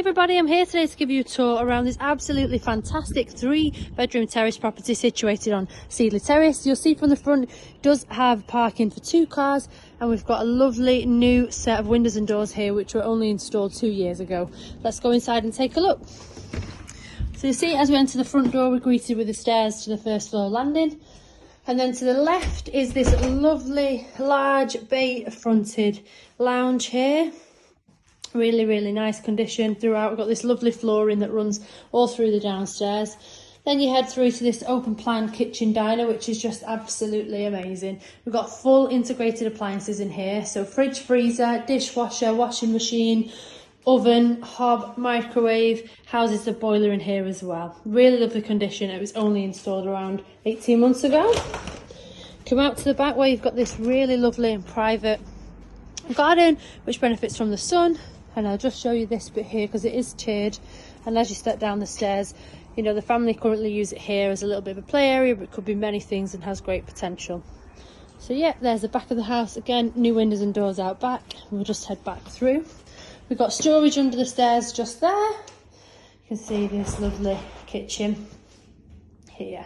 everybody, I'm here today to give you a tour around this absolutely fantastic 3-bedroom terrace property situated on Seedley Terrace. You'll see from the front it does have parking for 2 cars, and we've got a lovely new set of windows and doors here which were only installed 2 years ago. Let's go inside and take a look. So you see, as we enter the front door, we're greeted with the stairs to the first floor landing, and then to the left is this lovely large bay fronted lounge here. Really nice condition throughout. We've got this lovely flooring that runs all through the downstairs. Then you head through to this open plan kitchen diner, which is just absolutely amazing. We've got full integrated appliances in here, so fridge, freezer, dishwasher, washing machine, oven, hob, microwave, houses the boiler in here as well. Really lovely condition. It was only installed around 18 months ago. Come out to the back where you've got this really lovely and private garden which benefits from the sun. And I'll just show you this bit here because it is tiered, and as you step down the stairs, you know, the family currently use it here as a little bit of a play area, but it could be many things and has great potential. So yeah, there's the back of the house. Again, new windows and doors out back. We'll just head back through. We've got storage under the stairs just there. You can see this lovely kitchen here.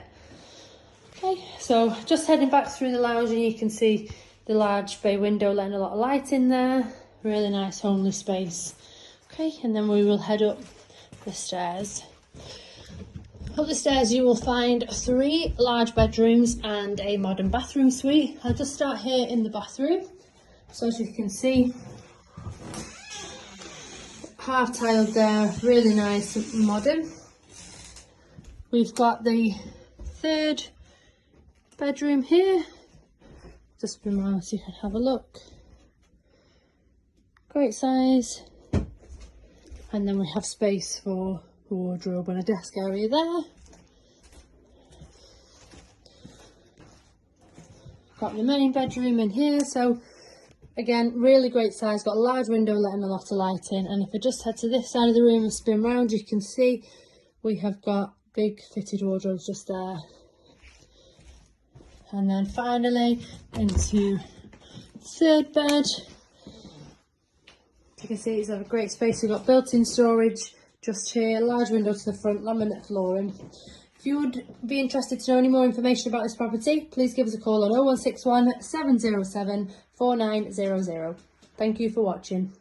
Okay, so just heading back through the lounge, and you can see the large bay window letting a lot of light in there. Really nice homely space. Okay, and then we will head up the stairs. Up the stairs you will find 3 large bedrooms and a modern bathroom suite. I'll just start here in the bathroom. So as you can see, half tiled there, really nice and modern. We've got the 3rd bedroom here. Just been around so you can have a look. Great size, and then we have space for a wardrobe and a desk area there. Got the main bedroom in here, so again, really great size. Got a large window letting a lot of light in, and if I just head to this side of the room and spin round, you can see we have got big fitted wardrobes just there. And then finally into the 3rd bed. You can see it's a great space. We've got built-in storage just here, large window to the front, laminate flooring. If you would be interested to know any more information about this property, please give us a call on 0161 707 4900. Thank you for watching.